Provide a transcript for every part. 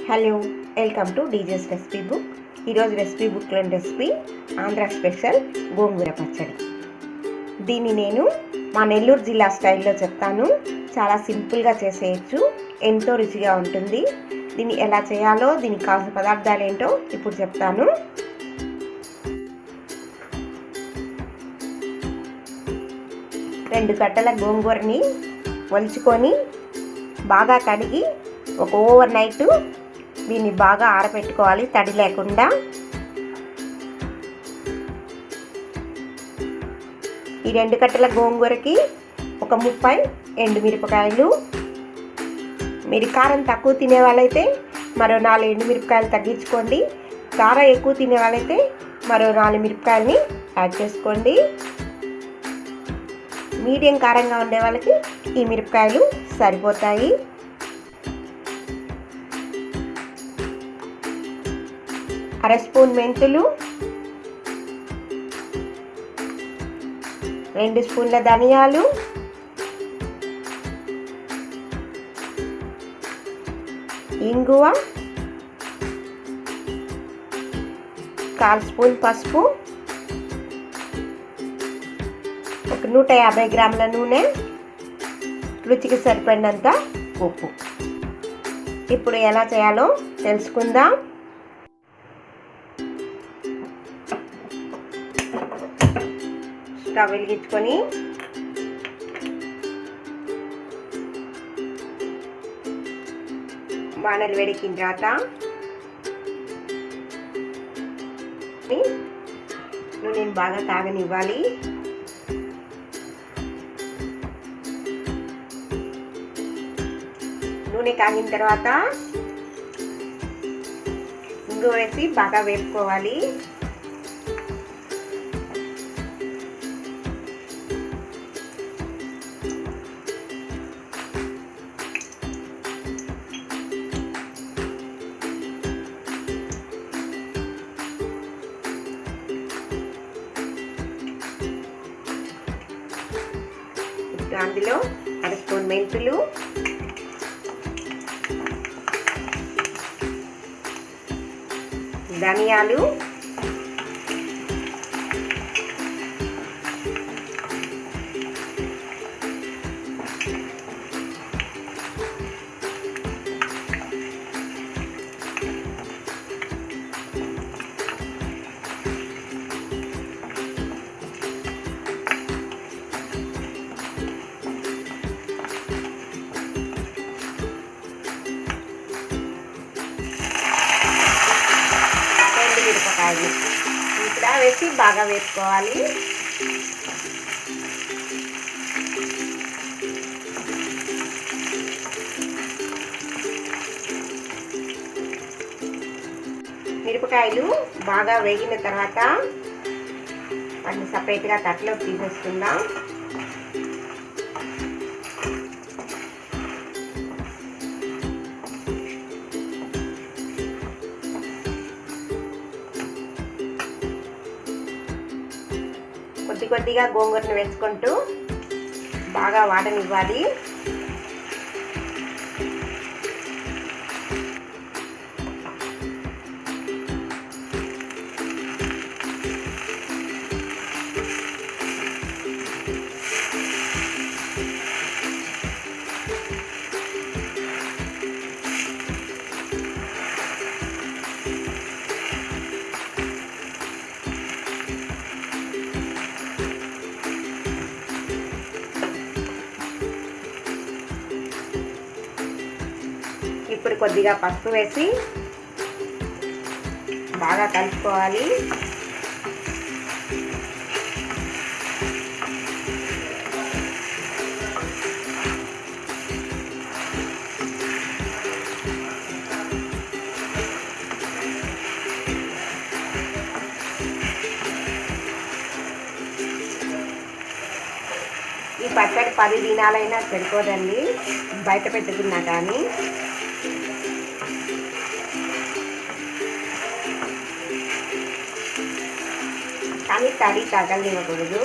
Hello, welcome to DJs recipe book. ఈరోజు recipe బుక్లోని recipe Andhra special గోంగూర పచ్చడి. దీన్ని నేను మా నెల్లూరు జిల్లా స్టైల్లో చెప్తాను. చాలా సింపుల్గా చేసేయచ్చు, ఎంతో రుచిగా ఉంటుంది. దీన్ని ఎలా చేయాలో, దీనికి కావాల్సిన పదార్థాలు ఏంటో ఇప్పుడు చెప్తాను. రెండు కట్టల గోంగూరని ఒలుచుకొని బాగా కడిగి ఒక ఓవర్ నైట్ దీన్ని బాగా ఆరబెట్టుకోవాలి, తడి లేకుండా. ఈ రెండు కట్టల గోంగూరకి ఒక 30 ఎండుమిరపకాయలు. మీరు కారం తక్కువ తినే వాళ్ళైతే మరో 4 ఎండుమిరపకాయలు తగ్గించుకోండి. కారం ఎక్కువ తినే వాళ్ళైతే మరో 4 మిరపకాయలని యాడ్ చేసుకోండి. మీడియం కారంగా ఉండే వాళ్ళకి ఈ మిరపకాయలు సరిపోతాయి. అర స్పూన్ మెంతులు, 2 స్పూన్ల ధనియాలు, ఇంగువ, 1/4 స్పూన్ పసుపు, ఒక 150 గ్రాముల నూనె, రుచికి సరిపడినంత ఉప్పు. ఇప్పుడు ఎలా చేయాలో తెలుసుకుందాం. స్టవ్ వెలిగించుకొని బాణలు వేడెక్కిన తర్వాత నూనెని బాగా తాగనివ్వాలి. నూనె కాగిన తర్వాత ఇంగువ వేసి బాగా వేపుకోవాలి. అందులో 1 స్పూన్ మెంతులు, ధనియాలు, మిరపకాయలు ఇక్కడ వేసి బాగా వేసుకోవాలి. మిరపకాయలు బాగా వేగిన తర్వాత వాటిని సపరేట్గా తట్టలోకి తీసేసుకుందాం. కొద్దిగా గోంగూరను వేసుకుంటూ బాగా వాడనివ్వాలి. ఇప్పుడు కొద్దిగా పసుపు వేసి బాగా కలుపుకోవాలి. ఈ పచ్చడి 10 దినాలైనా సరిపోదండి, బయట పెట్టుకున్నా కానీ. కానీ తడి తగలనివ్వకూడదు.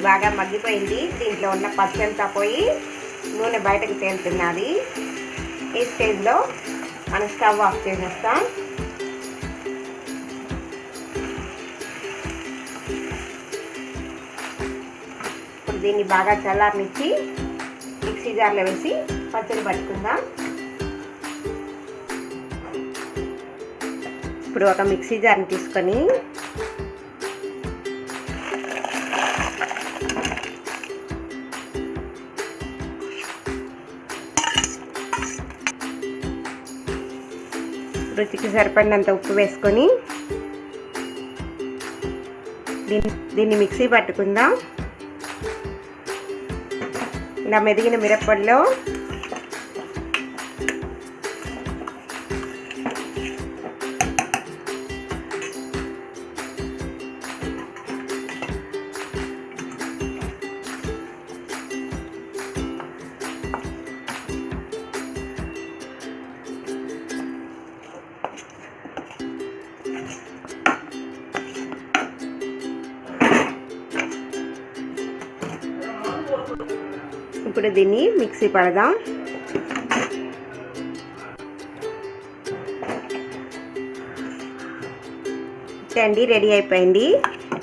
బాగా మగ్గిపోయింది. దీంట్లో ఉన్న పచ్చంతా పోయి నూనె బయటకు తేలుతున్నది. ఈ స్టేజ్లో మనం స్టవ్ ఆఫ్ చేసేస్తాం. ఇప్పుడు దీన్ని బాగా చల్లారనిచ్చి మిక్సీ జార్లో వేసి పచ్చడి పట్టుకుందాం. ఇప్పుడు ఒక మిక్సీ జార్ని తీసుకొని రుచికి సరిపడినంత ఉప్పు వేసుకొని దీన్ని మిక్సీ పట్టుకుందాం. ఇలా మెదిగిన మిరప్పొడిలో ఇప్పుడు దీన్ని మిక్సీ పడదాం. అండి రెడీ అయిపోయింది.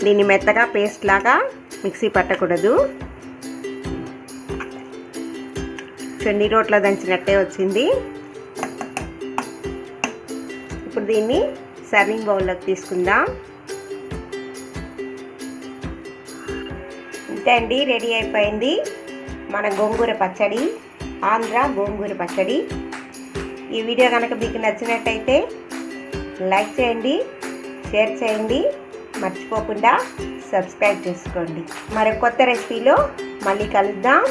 దీన్ని మెత్తగా పేస్ట్ లాగా మిక్సీ పట్టకూడదు, చెన్ని రోట్లో దంచినట్టే వచ్చింది. ఇప్పుడు దీన్ని సర్వింగ్ బౌల్లోకి తీసుకుందాం. అంతే అండి రెడీ అయిపోయింది మన గోంగూర పచ్చడి, ఆంధ్ర గోంగూర పచ్చడి. ఈ వీడియో కనుక మీకు నచ్చినట్టయితే లైక్ చేయండి, షేర్ చేయండి, మర్చిపోకుండా సబ్స్క్రైబ్ చేసుకోండి. మరో కొత్త రెసిపీలో మళ్ళీ కలుద్దాం.